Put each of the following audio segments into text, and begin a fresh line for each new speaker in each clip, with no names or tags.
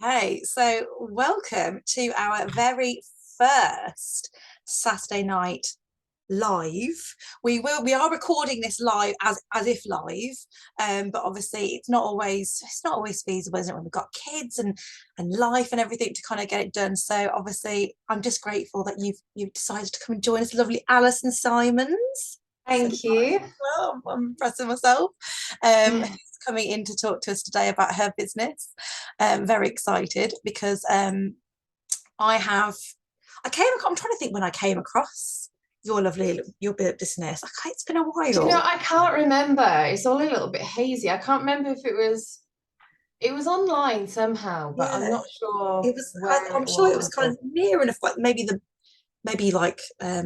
Hey, so welcome to our very first Saturday night live. We are recording this live as if live, but obviously it's not always feasible, isn't it? When we've got kids and life and everything to kind of get it done. So obviously, I'm just grateful that you've decided to come and join us, lovely Alison Simons. So
Thank you.
I'm impressing myself. Who's coming in to talk to us today about her business. Very excited because I have I'm trying to think when I came across your business. Okay, it's been a while.
I can't remember. It's all a little bit hazy. I can't remember if it was online somehow, but I'm
Yeah,
not sure
it was.
where
I'm
it
sure it was
was.
kind of near enough, like maybe like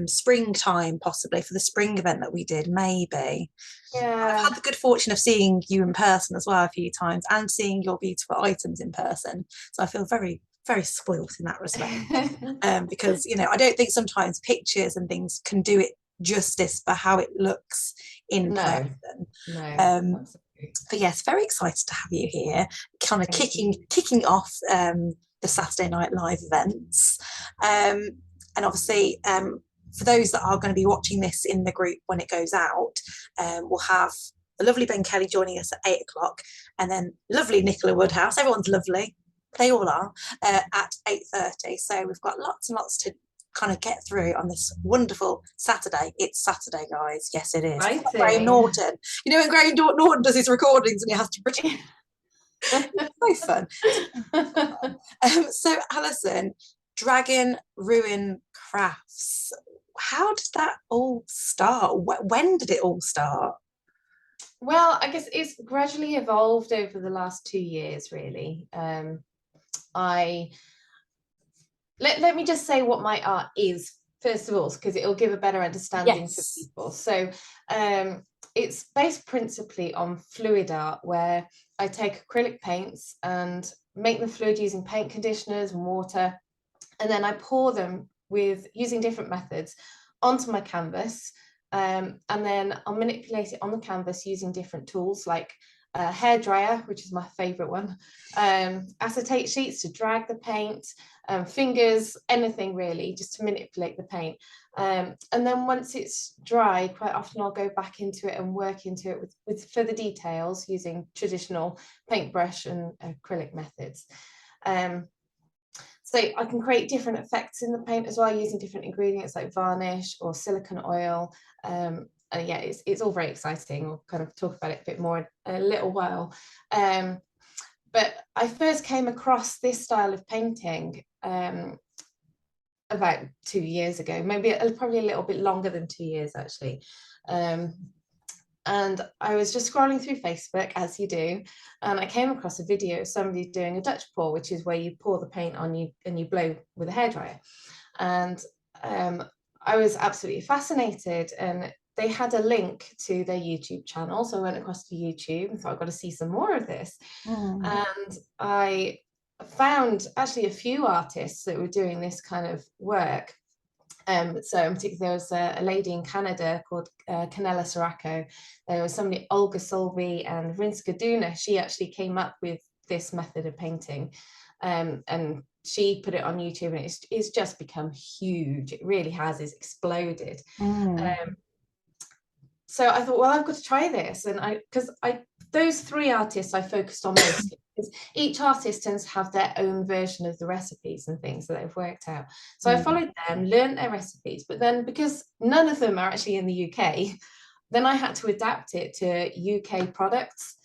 springtime, possibly for the spring event that we did. Maybe I've
Yeah.
had the good fortune of seeing you in person as well a few times and seeing your beautiful items in person. So I feel very spoilt in that respect. Because I don't think sometimes pictures and things can do it justice for how it looks in
No,
person.
no,
Um,
absolutely.
but yes, very excited to have you here, kind of
Thank you.
kicking off the Saturday Night Live events, and obviously. For those that are going to be watching this in the group when it goes out, we'll have the lovely Ben Kelly joining us at 8 o'clock, and then lovely Nicola Woodhouse. Everyone's lovely, they all are, at 8:30. So we've got lots and lots to kind of get through on this wonderful Saturday. It's Saturday, guys. Yes, it is. It's like Graham
Exciting.
Norton. When Graham Norton does his recordings and he has to pretend. It's so fun. So, Alison, Dragon Rune Crafts. How did that all start? When did it all start?
Well, I guess it's gradually evolved over the last 2 years, really. I let me just say what my art is first of all, because it'll give a better understanding for
Yes.
people. So it's based principally on fluid art, where I take acrylic paints and make them fluid using paint conditioners and water, and then I pour them with using different methods onto my canvas, and then I'll manipulate it on the canvas using different tools like a hair dryer, which is my favorite one, acetate sheets to drag the paint, fingers, anything really, just to manipulate the paint. And then once it's dry, quite often I'll go back into it and work into it with further details using traditional paintbrush and acrylic methods. So I can create different effects in the paint as well, using different ingredients like varnish or silicone oil. And yeah, it's all very exciting. We'll kind of talk about it a bit more in a little while. But I first came across this style of painting about 2 years ago, maybe probably a little bit longer than 2 years actually. And I was just scrolling through Facebook, as you do, and I came across a video of somebody doing a Dutch pour, which is where you pour the paint on you and you blow with a hairdryer. And I was absolutely fascinated, and they had a link to their YouTube channel. So I went across to YouTube and thought, I've got to see some more of this.
Mm.
And I found actually a few artists that were doing this kind of work. So in particular, there was a lady in Canada called Canella Siracco. There was somebody, Olga Solvi and Rinska Duna. She actually came up with this method of painting. And she put it on YouTube, and it's just become huge. It really has. It's exploded.
Mm.
So I thought, well, I've got to try this. And those three artists I focused on mostly, because each artist tends to have their own version of the recipes and things that they've worked out. So I
Mm.
followed them, learned their recipes, but then because none of them are actually in the UK, then I had to adapt it to UK products.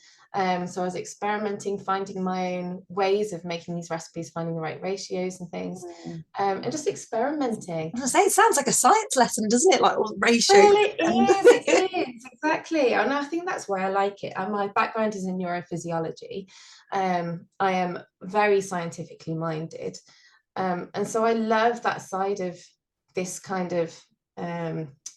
So I was experimenting, finding my own ways of making these recipes, finding the right ratios and things,
Mm.
and just experimenting.
I was gonna say, it sounds like a science lesson, doesn't it? Like all the ratios.
Well, it
And
is, it is, exactly. And I think that's why I like it. And my background is in neurophysiology. I am very scientifically minded. And so I love that side of this kind of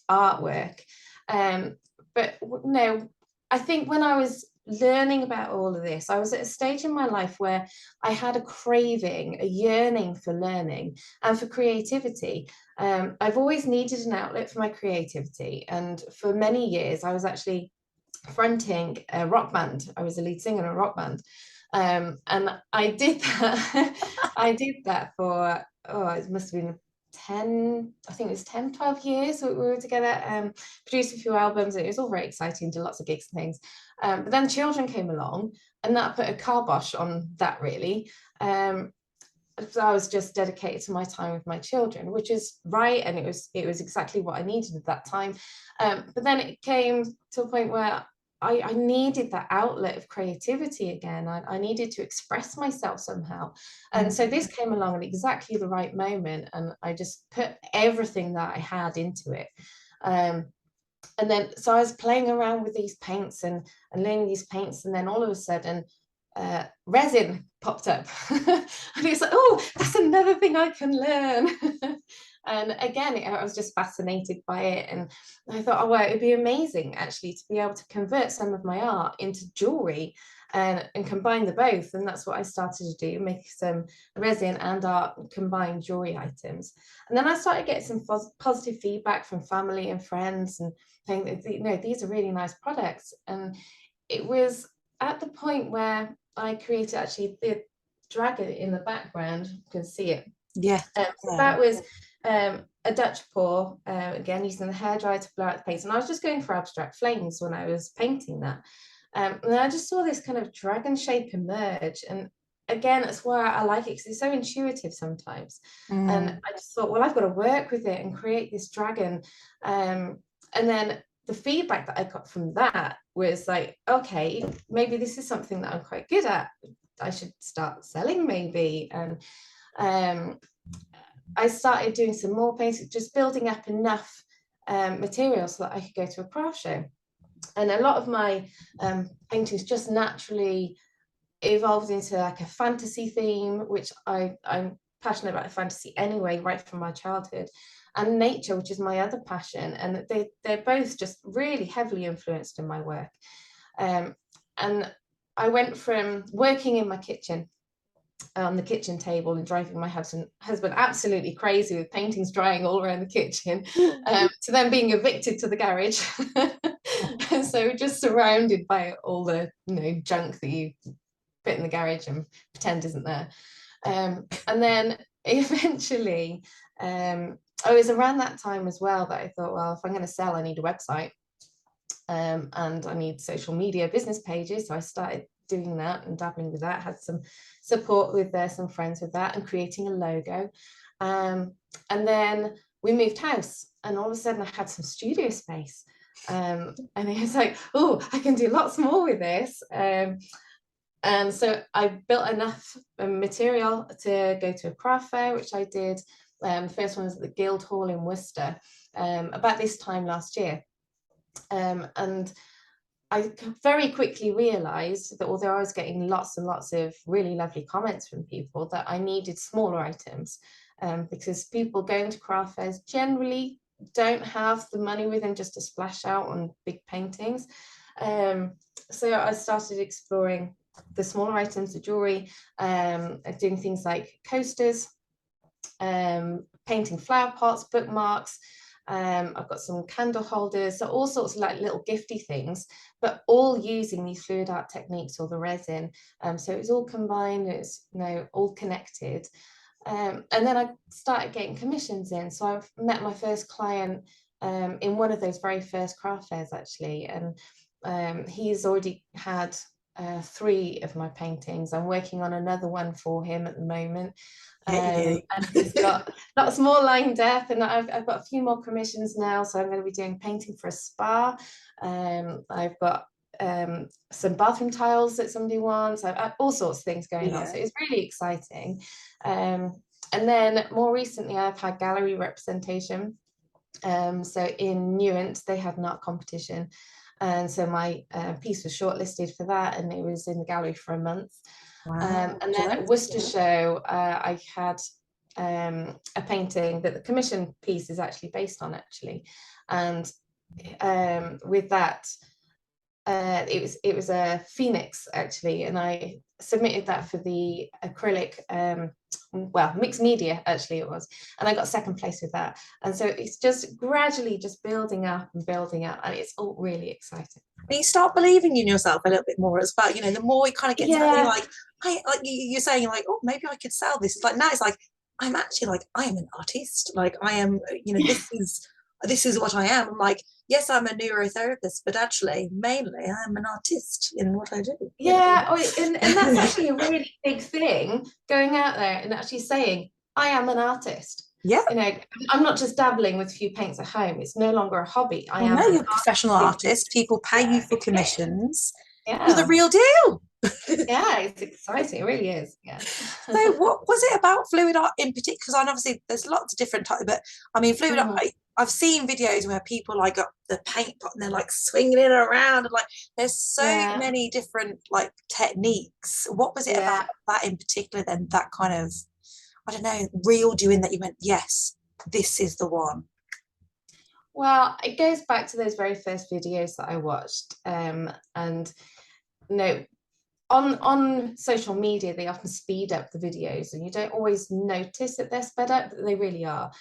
artwork. But no, I think when I was learning about all of this, I was at a stage in my life where I had a craving, a yearning for learning and for creativity. I've always needed an outlet for my creativity. And for many years, I was actually fronting a rock band. I was a lead singer in a rock band. And I did that. I did that for, oh, it must have been 10, I think it was 10, 12 years we were together, produced a few albums. It was all very exciting, did lots of gigs and things. But then children came along, and that put a kibosh on that, really. So I was just dedicated to my time with my children, which is right, and it was exactly what I needed at that time. But then it came to a point where I needed that outlet of creativity again. I needed to express myself somehow. And so this came along at exactly the right moment, and I just put everything that I had into it. And then, so I was playing around with these paints and learning these paints, and then all of a sudden, resin popped up. And it's like, oh, that's another thing I can learn. And again, I was just fascinated by it, and I thought, oh well, it'd be amazing actually to be able to convert some of my art into jewelry and combine the both. And that's what I started to do, make some resin and art combined jewelry items. And then I started getting some positive feedback from family and friends, and saying that, you know, these are really nice products. And it was at the point where I created actually the dragon in the background. You can see it.
Yeah.
So that was a Dutch pour, again using the hairdryer to blow out the paint. And I was just going for abstract flames when I was painting that. And then I just saw this kind of dragon shape emerge. And again, that's why I like it, because it's so intuitive sometimes. And I just thought, well, I've got to work with it and create this dragon. And then the feedback that I got from that was like, okay, maybe this is something that I'm quite good at. I should start selling maybe. And I started doing some more painting, just building up enough material so that I could go to a craft show. And a lot of my paintings just naturally evolved into like a fantasy theme, which I'm passionate about fantasy anyway, right from my childhood, and nature, which is my other passion. And they're both just really heavily influenced in my work. And I went from working in my kitchen on the kitchen table and driving my husband absolutely crazy with paintings drying all around the kitchen, to then being evicted to the garage. And so just surrounded by all the, you know, junk that you put in the garage and pretend isn't there. And then eventually, it was around that time as well that I thought, well, if I'm going to sell, I need a website, and I need social media business pages. So I started doing that and dabbling with that, had some support with some friends with that, and creating a logo. And then we moved house, and all of a sudden I had some studio space. And it was like, oh, I can do lots more with this. And so I built enough material to go to a craft fair, which I did. The first one was at the Guildhall in Worcester, about this time last year. And I very quickly realized that although I was getting lots and lots of really lovely comments from people, that I needed smaller items, because people going to craft fairs generally don't have the money with them just to splash out on big paintings. So I started exploring the smaller items, the jewelry, doing things like coasters, painting flower pots, bookmarks. I've got some candle holders, so all sorts of like little gifty things, but all using these fluid art techniques or the resin. So it's all combined, it's, you know, all connected. And then I started getting commissions in. So I've met my first client in one of those very first craft fairs actually, and he's already had 3 of my paintings. I'm working on another one for him at the moment. And he's got lots more lined up, and I've got a few more commissions now. So I'm going to be doing painting for a spa. I've got some bathroom tiles that somebody wants. I've all sorts of things going on. So it's really exciting. And then more recently, I've had gallery representation. So in Newent, they had an art competition. And so my piece was shortlisted for that, and it was in the gallery for a month. Wow. And then at Worcester Show, I had a painting that the commission piece is actually based on, actually. And with that, it was a phoenix actually, and I submitted that for the acrylic, well, mixed media actually it was, and I got second place with that. And so it's just gradually just building up and building up, and it's all really exciting.
And you start believing in yourself a little bit more as well. You know, the more you kind of get to know,
Yeah,
like, you're saying, like, oh, maybe I could sell this. It's like now it's like I'm actually like I am an artist. Like I am, you know, this is what I am. I'm like, yes, I'm a neurotherapist, but actually, mainly, I'm an artist in what I do. You
yeah. Oh, and that's
know?
actually a really big thing, going out there and actually saying, I am an artist.
Yeah.
You know, I'm not just dabbling with a few paints at home. It's no longer a hobby. I
Well,
am
no,
an
you're a professional
artist.
artist. People pay you
Yeah,
for commissions. You're the
yeah,
real deal.
yeah. It's exciting. It really is. Yeah.
So, what was it about fluid art in particular? Because I know obviously there's lots of different types, but I mean, fluid art.
Mhm.
I've seen videos where people like got the paint pot and they're like swinging it around, and like there's so
Yeah,
many different like techniques. What was it about
yeah.
that in particular? Then that kind of, I don't know, reeled you in that you went, yes, this is the one.
Well, it goes back to those very first videos that I watched. And you know, on social media, they often speed up the videos, and you don't always notice that they're sped up, but they really are.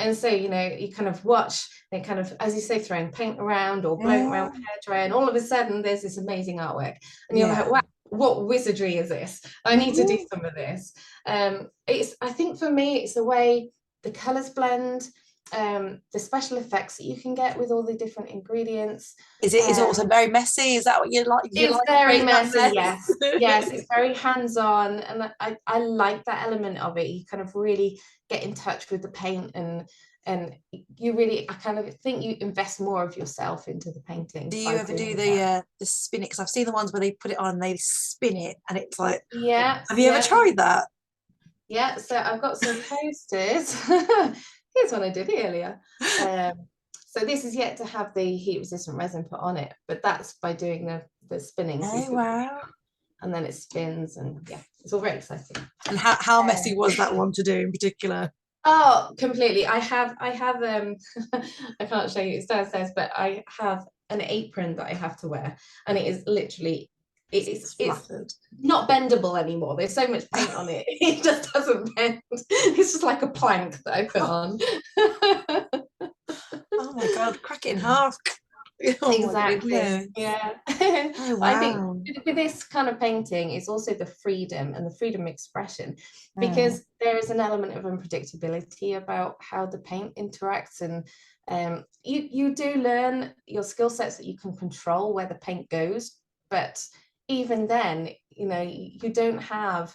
And so, you know, you kind of watch, they kind of, as you say, throwing paint around or blowing around with hairdryer, and all of a sudden there's this amazing artwork. And you're like,
Yeah.
wow, what wizardry is this? I need to do
Mhm.
some of this. I think for me, it's the way the colors blend, the special effects that you can get with all the different ingredients.
Is it also
Um,
very messy? Is that what you like? You
it's
like
very
creating that
messy, yes.
mess?
Yes, it's very hands-on, and I like that element of it. You kind of really get in touch with the paint, and you really, I kind of think you invest more of yourself into the
Do
painting
you
by
ever do
doing that.
the spin it? Because I've seen the ones where they put it on and they spin it, and it's like,
Yeah,
have you ever
yeah,
tried that?
yeah. So I've got some posters. Here's one I did earlier. Um, so this is yet to have the heat resistant resin put on it, but that's by doing the spinning. So you
Oh
see,
wow!
and then it spins, and yeah, it's all very exciting.
And how messy
Um,
was that one to do in particular?
oh, completely. I have I can't show you, it's downstairs, but I have an apron that I have to wear, and it is literally,
It's
it's
flattered.
not bendable anymore. There's so much paint on it. It just doesn't bend. It's just like a plank that I put on.
Oh my god! Crack it in half. Oh my
Exactly.
goodness!
Yeah.
Oh
But I think
wow!
with this kind of painting, it's also the freedom and the freedom of expression,
Mm.
because there is an element of unpredictability about how the paint interacts. And you do learn your skill sets that you can control where the paint goes. But even then, you know, you don't have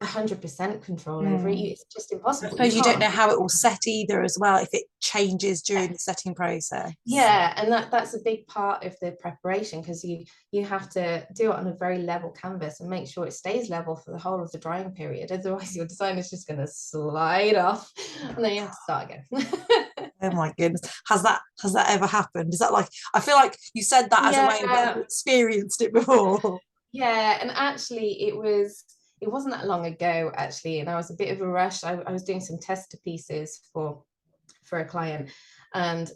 100% control over it.
Mm.
It's just
I
impossible. You
suppose you don't
can't.
know how it will set either, as well, if it changes during the setting process.
Yeah, and that's a big part of the preparation, because you have to do it on a very level canvas and make sure it stays level for the whole of the drying period. Otherwise, your design is just going to slide off, and then you have to start again.
Oh my goodness. Has that ever happened? Is that like I feel like you said that as a way of like you
Yeah,
experienced it before?
yeah, and actually, it wasn't that long ago actually, and I was a bit of a rush. I was doing some tester pieces for a client, and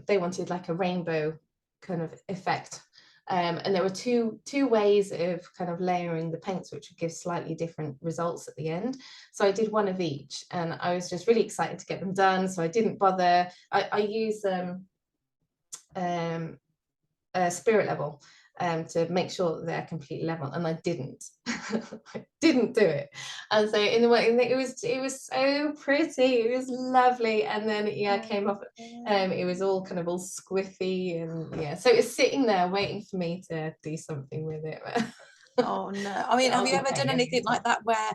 they wanted like a rainbow kind of effect. And there were two ways of kind of layering the paints, which would give slightly different results at the end. So I did one of each, and I was just really excited to get them done. So I didn't bother. I use um, a spirit level, to make sure that they're completely level, and I didn't. I didn't do it. And so in the way, it was so pretty, it was lovely, and then yeah, it came off. It was all kind of all squiffy, and yeah, so it's sitting there waiting for me to do something with it.
Oh no. I mean, have
I'll
you
be
ever done
paying
anything
attention.
like that where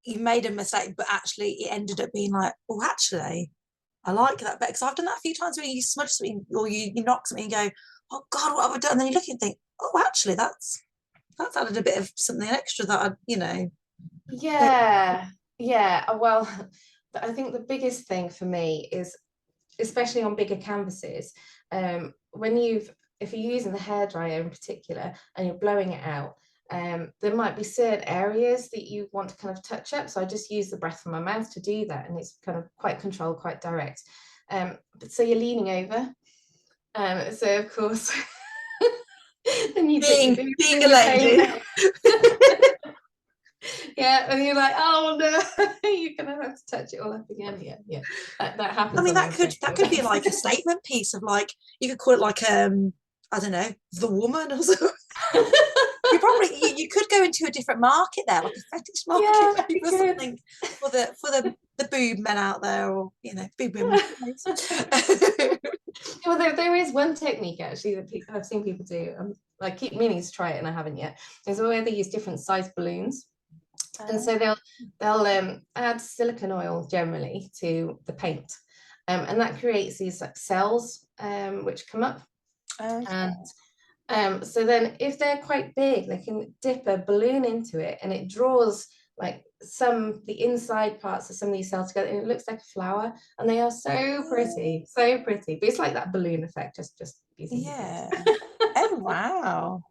you made a mistake, but actually it ended up being like, oh, actually, I like that better? Because I've done that a few times where you smudge something or you knock something and go, oh God, what have I done? And then you look and think, oh, actually, that's added a bit of something extra that don't.
Yeah, yeah. Well, I think the biggest thing for me is, especially on bigger canvases, when if you're using the hairdryer in particular and you're blowing it out, there might be certain areas that you want to kind of touch up. So I just use the breath of my mouth to do that, and it's kind of quite controlled, quite direct. But so you're leaning over. So of course And you
being a lady.
Yeah, and you're like, oh no, you're gonna have to touch it all up again. Yeah. That happens.
I mean, that could be like a statement piece of, like, you could call it like I don't know, the woman or something. You could go into a different market there, like a fetish market,
Yeah,
maybe, or something for the boob men out there, or boob women.
Well, there is one technique actually that I've seen people do. I keep meaning to try it and I haven't yet. There's a way they use different size balloons. And so they'll add silicone oil generally to the paint, and that creates these like cells which come up.
Okay.
And so then if they're quite big, they can dip a balloon into it and it draws like the inside parts of some of these cells together, and it looks like a flower, and they are so pretty. But it's like that balloon effect, just using
Oh wow.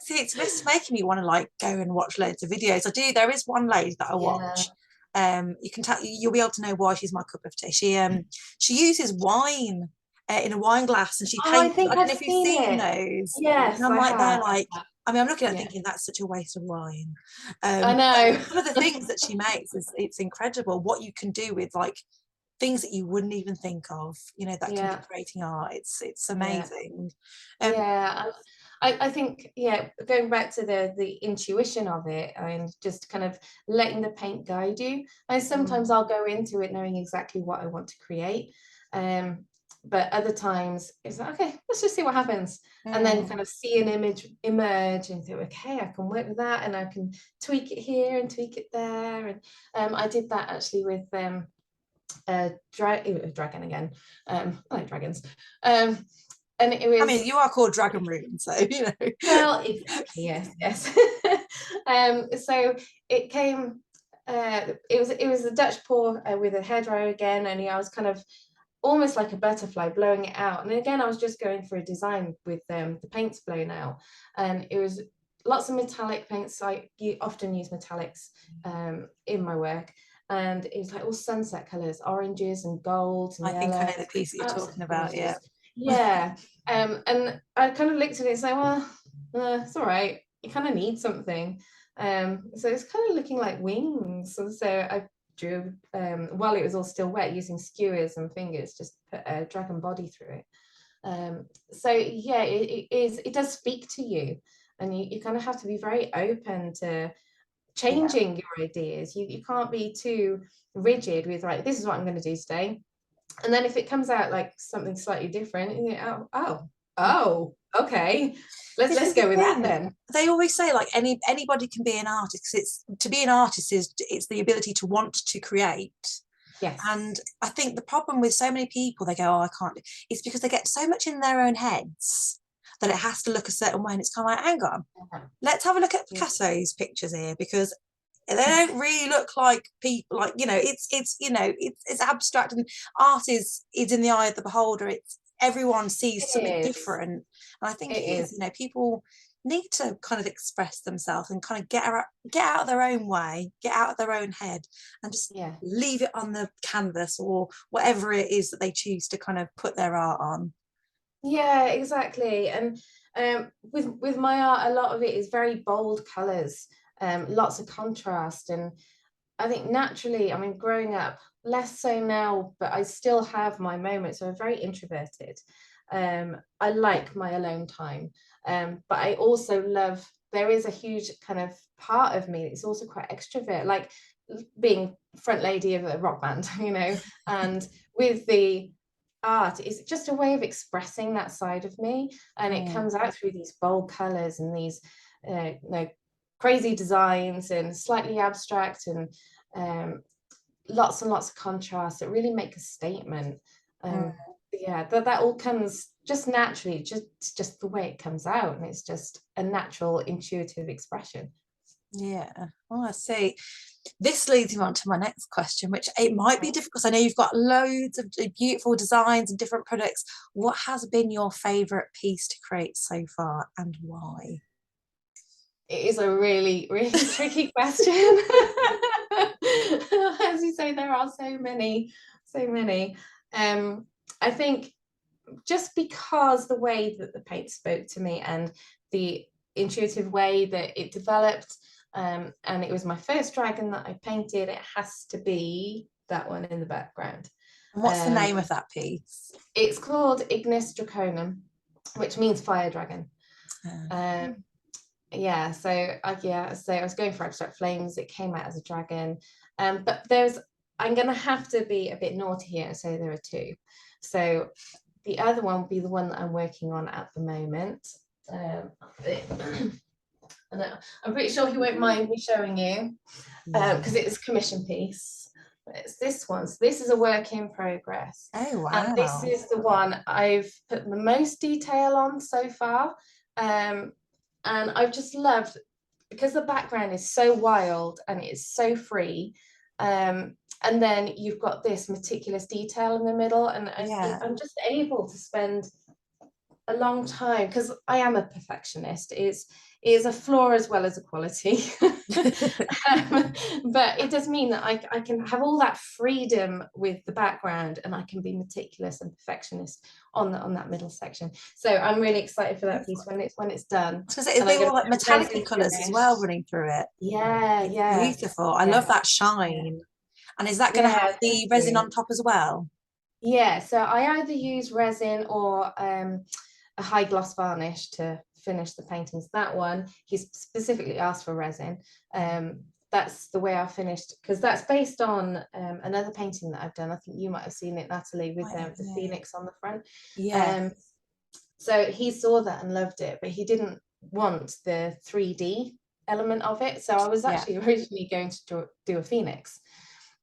See, it's making me want to like go and watch loads of videos. There is one lady that I watch. You can tell, you'll be able to know why she's my cup of tea. She uses wine in a wine glass, and she paints. I don't know if you've seen those.
Yes,
and I'm like,
have.
they're like, I mean, I'm looking at it thinking that's such a waste of wine.
I know.
Some of the things that she makes it's incredible what you can do with like things that you wouldn't even think of, that can be creating art. It's amazing.
I think, going back to the intuition of it and just kind of letting the paint guide you. And sometimes I'll go into it knowing exactly what I want to create. But other times it's like, okay, let's just see what happens. And then kind of see an image emerge and think, okay, I can work with that, and I can tweak it here and tweak it there. And I did that actually with dragon again. I like dragons. And it was,
I mean, you are called Dragon Rune, so
well, exactly, yes. So it came. It was a Dutch pour with a hairdryer again, only I was kind of almost like a butterfly blowing it out. And again, I was just going for a design with the paints blown out, and it was lots of metallic paints. You often use metallics in my work. And it was like all sunset colors, oranges and golds and
I think I know the piece that you're talking about.
Yeah. And I kind of looked at it and said, well, it's all right. You kind of need something. So it's kind of looking like wings. So I drew, while it was all still wet, using skewers and fingers, just put a dragon body through it. So yeah, it does speak to you, and you kind of have to be very open to changing your ideas. You can't be too rigid with, right, this is what I'm going to do today. And then if it comes out like something slightly different, you go, oh, okay, let's go with that then.
They always say like anybody can be an artist. To be an artist it's the ability to want to create.
Yes.
And I think the problem with so many people, they go, oh, I can't. It's because they get so much in their own heads that it has to look a certain way, and it's kind of like, hang on, let's have a look at Picasso's pictures here, because they don't really look like people. Like, it's abstract, and art is in the eye of the beholder. Everyone sees something different, and I think it is. People need to kind of express themselves and kind of get out of their own way, get out of their own head, and just leave it on the canvas or whatever it is that they choose to kind of put their art on.
Yeah, exactly. And with my art, a lot of it is very bold colors, lots of contrast. And I think naturally, I mean, growing up, less so now, but I still have my moments. So I'm very introverted. I like my alone time, but I also love, there is a huge kind of part of me that's also quite extrovert, like being front lady of a rock band, and with the art is just a way of expressing that side of me, and it comes out through these bold colors and these crazy designs and slightly abstract, and lots and lots of contrast that really make a statement. That all comes just naturally, just the way it comes out, and it's just a natural intuitive expression.
I see. This leads me on to my next question, which it might be difficult. I know you've got loads of beautiful designs and different products. What has been your favorite piece to create so far, and why?
It is a really, really tricky question. As you say, there are so many. I think just because the way that the paint spoke to me and the intuitive way that it developed, and it was my first dragon that I painted, it has to be that one in the background.
And what's the name of that piece?
It's called Ignis Draconum, which means fire dragon. Yeah, so I was going for abstract flames. It came out as a dragon, but I'm gonna have to be a bit naughty here and say there are two. So the other one will be the one that I'm working on at the moment. And I'm pretty sure he won't mind me showing you, because it's a commission piece. It's this one. So this is a work in progress.
Oh, wow.
And this is the one I've put the most detail on so far. And I've just loved, because the background is so wild and it's so free. And then you've got this meticulous detail in the middle. And I'm just able to spend a long time, because I am a perfectionist. It is a flaw as well as a quality. But it does mean that I can have all that freedom with the background, and I can be meticulous and perfectionist on that middle section. So I'm really excited for that piece when it's done.
Because they all like metallic colours as well running through it.
Yeah.
Beautiful. I love that shine. And is that going to have the resin on top as well?
Yeah, so I either use resin or a high gloss varnish to finish the paintings. That one, he's specifically asked for resin. That's the way I finished, because that's based on another painting that I've done. I think you might have seen it, Natalie, with the phoenix on the front.
Yeah.
So he saw that and loved it, but he didn't want the 3D element of it. So I was actually originally going to do a phoenix.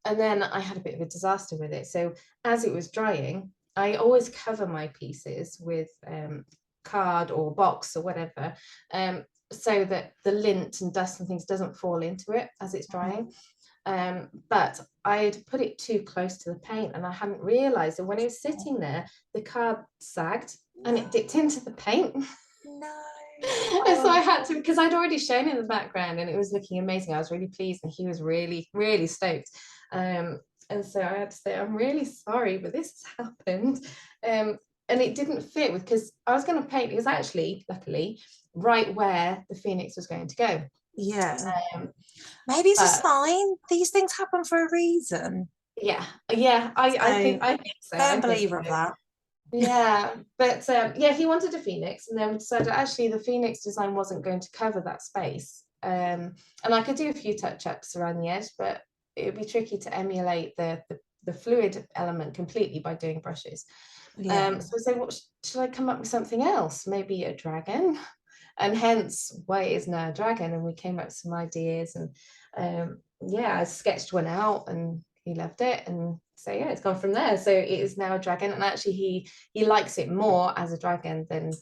And then I had a bit of a disaster with it. So as it was drying, I always cover my pieces with card or box or whatever, so that the lint and dust and things doesn't fall into it as it's drying. But I'd put it too close to the paint, and I hadn't realized that when it was sitting there, the card sagged and it dipped into the paint.
No.
And so I had to, because I'd already shown in the background and it was looking amazing. I was really pleased, and he was really, really stoked. And so I had to say, I'm really sorry, but this has happened. And it didn't fit because I was going to paint, it was actually, luckily, right where the phoenix was going to go.
Yeah. Maybe it's a sign. These things happen for a reason.
Yeah. I think so.
I'm a believer of that.
Yeah, but he wanted a phoenix, and then we decided actually the phoenix design wasn't going to cover that space. And I could do a few touch-ups around the edge, but it would be tricky to emulate the fluid element completely by doing brushes. So I said, well, should I come up with something else? Maybe a dragon? And hence why it is now a dragon. And we came up with some ideas, and I sketched one out, and he loved it. And so it's gone from there. So it is now a dragon, and actually he likes it more as a dragon than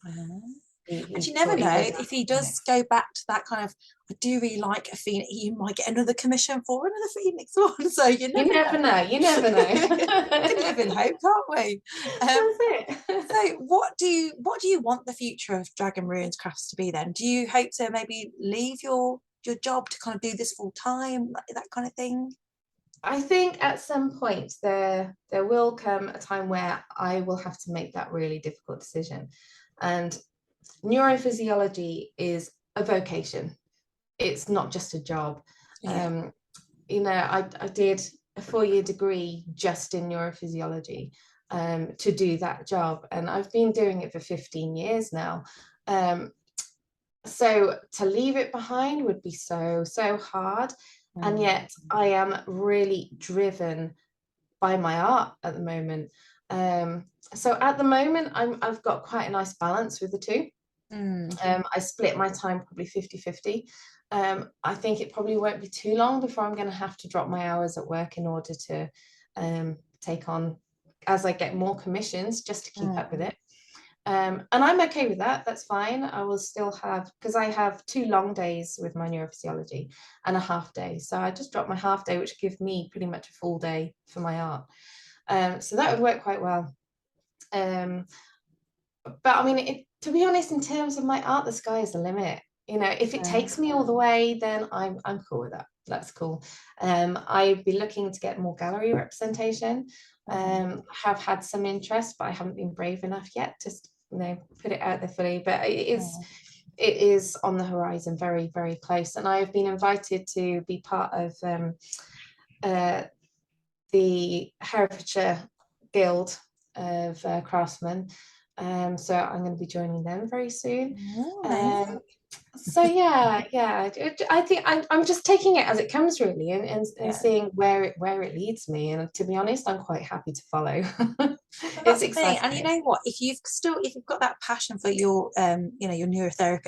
and you never know, if he does go back to that kind of, I do really like a phoenix, you might get another commission for another phoenix one. So you never know.
You never know.
We can live in hope, can't we?
That's it.
So what do you want the future of Dragon Rune Crafts to be then? Do you hope to maybe leave your job to kind of do this full time, that kind of thing?
I think at some point there will come a time where I will have to make that really difficult decision. And neurophysiology is a vocation. It's not just a job. I did a 4-year degree just in neurophysiology to do that job, and I've been doing it for 15 years now. So to leave it behind would be so hard. And yet I am really driven by my art at the moment. So at the moment, I've got quite a nice balance with the two. I split my time probably 50-50. I think it probably won't be too long before I'm going to have to drop my hours at work in order to take on, as I get more commissions, just to keep up with it. And I'm okay with that. That's fine. I will still have, because I have 2 long days with my neurophysiology and a half day. So I just drop my half day, which gives me pretty much a full day for my art. So that would work quite well. But I mean, to be honest, in terms of my art, the sky is the limit. If it takes me all the way, then I'm cool with that. That's cool. I'd be looking to get more gallery representation. have had some interest, but I haven't been brave enough yet to, put it out there fully. But it is on the horizon, very, very close. And I have been invited to be part of the Herefordshire Guild of Craftsmen. So I'm going to be joining them very soon. So yeah, I think I'm just taking it as it comes, really, and seeing where it leads me. And to be honest, I'm quite happy to follow.
It's exciting. And you know what, if you've got that passion for your your neurotherapy,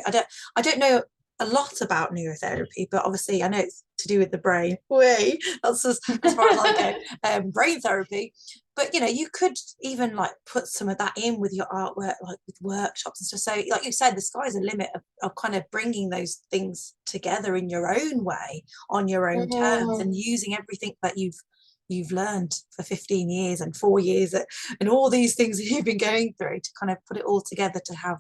I don't know a lot about neurotherapy, but obviously I know it's to do with the brain. That's as far as I go. Brain therapy. But you could even like put some of that in with your artwork, like with workshops and stuff. So like you said, the sky's the limit of kind of bringing those things together in your own way, on your own terms, and using everything that you've learned for 15 years and 4 years and all these things that you've been going through to kind of put it all together to have.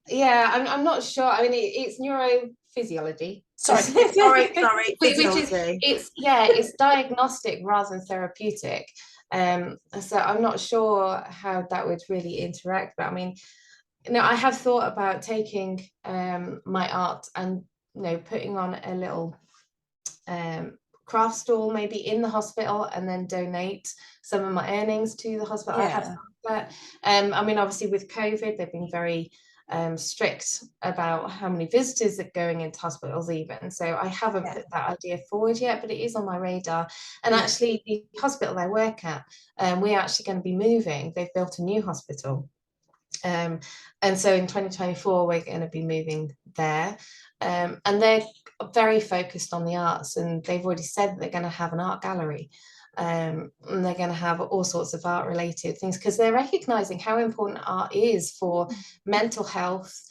I'm not sure. I mean, it's neurophysiology.
Sorry.
Physiology. It's diagnostic rather than therapeutic. So I'm not sure how that would really interact. But I mean, I have thought about taking my art and putting on a little craft stall maybe in the hospital, and then donate some of my earnings to the hospital. I have thought that. I mean, obviously with COVID, they've been very strict about how many visitors are going into hospitals even, so I haven't put that idea forward yet, but it is on my radar. And actually the hospital I work at, we're actually going to be moving. They've built a new hospital, and so in 2024 we're going to be moving there, and they're very focused on the arts, and they've already said that they're going to have an art gallery. And they're going to have all sorts of art related things, because they're recognizing how important art is for mental health,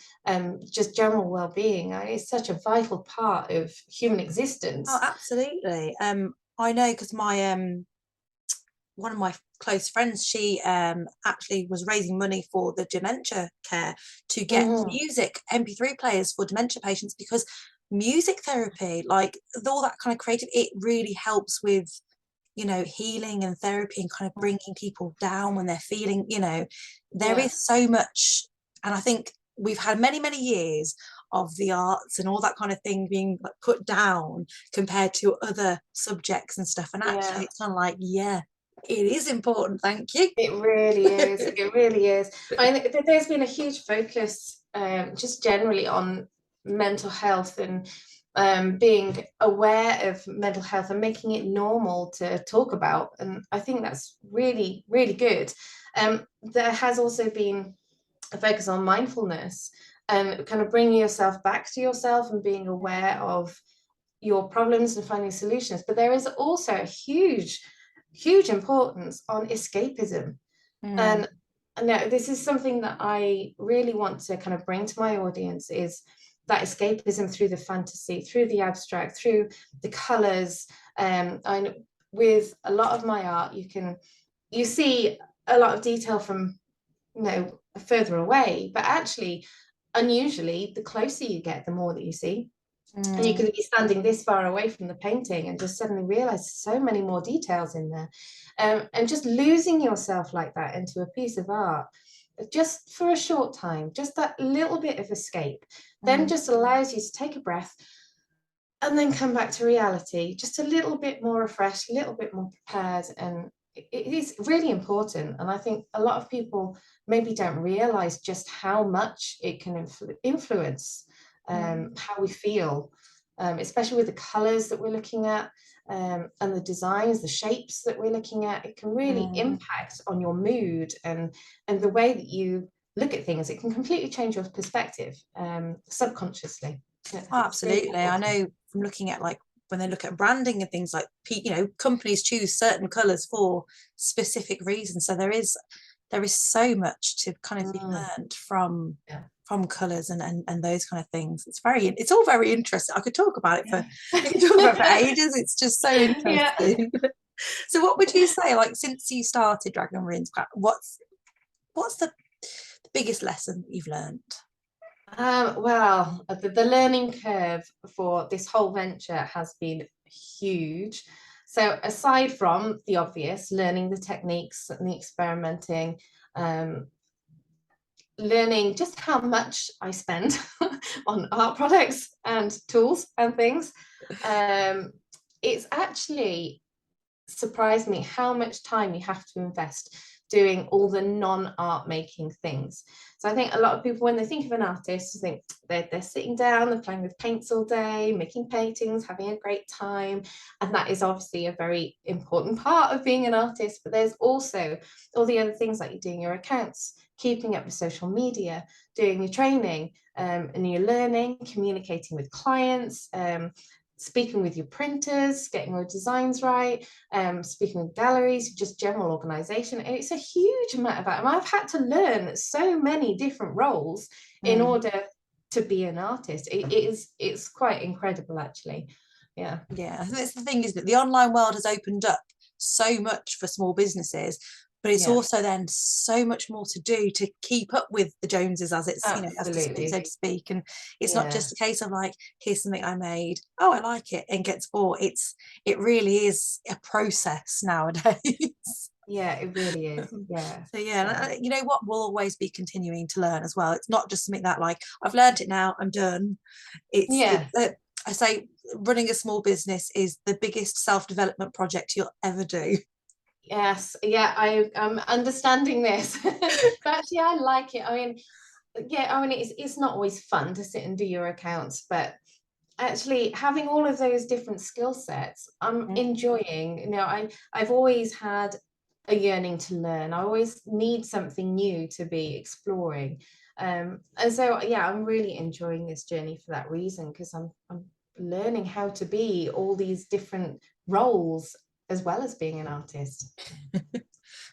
just general well-being. It's such a vital part of human existence.
Oh, absolutely. I know, because my one of my close friends, she actually was raising money for the dementia care to get music MP3 players for dementia patients, because music therapy, like all that kind of creative, it really helps with healing and therapy, and kind of bringing people down when they're feeling, there is so much. And I think we've had many years of the arts and all that kind of thing being like put down compared to other subjects and stuff, and actually it's kind of like, it is important. Thank you.
It really is. It really is. I mean, there's been a huge focus just generally on mental health, and being aware of mental health and making it normal to talk about. And I think that's really, really good. There has also been a focus on mindfulness and kind of bringing yourself back to yourself and being aware of your problems and finding solutions. But there is also a huge importance on escapism. And now this is something that I really want to kind of bring to my audience, is that escapism through the fantasy, through the abstract, through the colors. And with a lot of my art, you see a lot of detail from further away, but actually unusually the closer you get, the more that you see. And you could be standing this far away from the painting and just suddenly realize so many more details in there, and just losing yourself like that into a piece of art just for a short time, just that little bit of escape, then just allows you to take a breath and then come back to reality just a little bit more refreshed, a little bit more prepared. And it is really important. And I think a lot of people maybe don't realize just how much it can influence how we feel, especially with the colors that we're looking at, and the designs, the shapes that we're looking at. It can really impact on your mood and the way that you look at things. It can completely change your perspective subconsciously.
Absolutely. I know from looking at, like, when they look at branding and things, like, companies choose certain colors for specific reasons. So there is so much to kind of be learned from colors and those kind of things. It's all very interesting. I could talk about it for ages. It's just so interesting. So what would you say, like, since you started Dragon Rune Crafts, what's the biggest lesson that you've learned?
Well, the learning curve for this whole venture has been huge. So aside from the obvious, learning the techniques and the experimenting, learning just how much I spend on art products and tools and things, it's actually surprised me how much time you have to invest doing all the non-art making things. So I think a lot of people, when they think of an artist, think they're sitting down, they're playing with paints all day, making paintings, having a great time. And that is obviously a very important part of being an artist. But there's also all the other things like you're doing your accounts, keeping up with social media, doing your training, and your learning, communicating with clients, speaking with your printers, getting your designs right, speaking with galleries, just general organization. And it's a huge amount of that. And I've had to learn so many different roles in order to be an artist. It's quite incredible, actually. Yeah.
Yeah, that's the thing, isn't it? The online world has opened up so much for small businesses, but it's also then so much more to do to keep up with the Joneses, as it's, you know, as so to speak. And it's not just a case of like, here's something I made, oh, I like it, and gets bought. It really is a process nowadays.
Yeah, it really is. Yeah.
So yeah, you know what, we'll always be continuing to learn as well. It's not just something that like, I've learned it now, I'm done. I say running a small business is the biggest self-development project you'll ever do.
Yes, yeah, I'm understanding this. But actually, I like it. I mean, it's not always fun to sit and do your accounts, but actually having all of those different skill sets, I'm enjoying. You know, I've always had a yearning to learn. I always need something new to be exploring. And so yeah, I'm really enjoying this journey for that reason, because I'm learning how to be all these different roles as well as being an artist.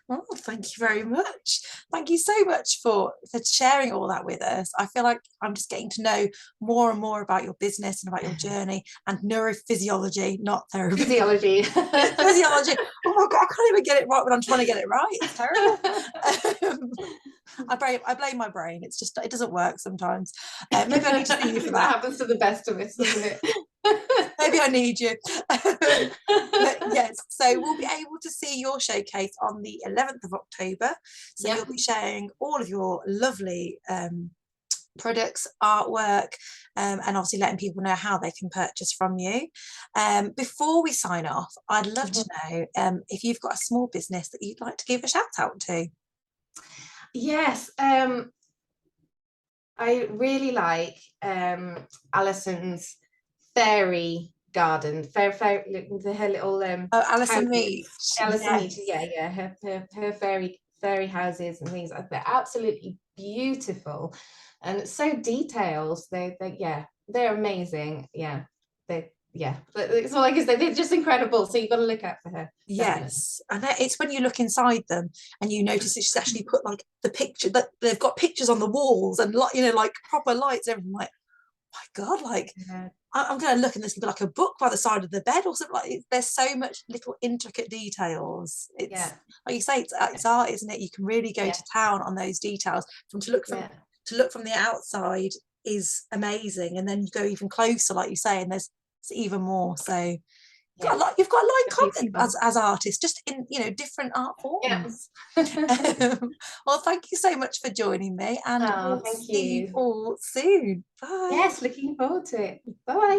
Well, thank you very much. Thank you so much for sharing all that with us. I feel like I'm just getting to know more and more about your business and about your journey and neurophysiology, not therapy.
Physiology.
Physiology. Oh my God, I can't even get it right when I'm trying to get it right. It's terrible. I blame my brain. It's just, it doesn't work sometimes. Maybe I need to see you for that.
That happens to the best of us, doesn't it?
Maybe I need you. But yes, so we'll be able to see your showcase on the 11th of October. So you'll be sharing all of your lovely products, artwork, and obviously letting people know how they can purchase from you. Before we sign off, I'd love to know if you've got a small business that you'd like to give a shout out to. Yes,
I really like Alison's fairy garden, her little
Alison Meach.
Alison Meach, her fairy houses and things. They're absolutely beautiful, and it's so detailed. They're amazing. That's all I can say. They're just incredible. So you've got to look out for her.
Yes, and it's when you look inside them and you notice that she's actually put like the picture, that they've got pictures on the walls and like, you know, like proper lights, everything. Like, oh my God, like I'm going to look and there's like a book by the side of the bed or something. Like, there's so much little intricate details. It's like you say, it's art, isn't it? You can really go to town on those details. To look from the outside is amazing, and then you go even closer, like you say, and there's even more. So you've got a lot in common as artists, just in, you know, different art forms. Well, thank you so much for joining me, and we'll see you all soon. Bye.
Yes, looking forward to it. Bye.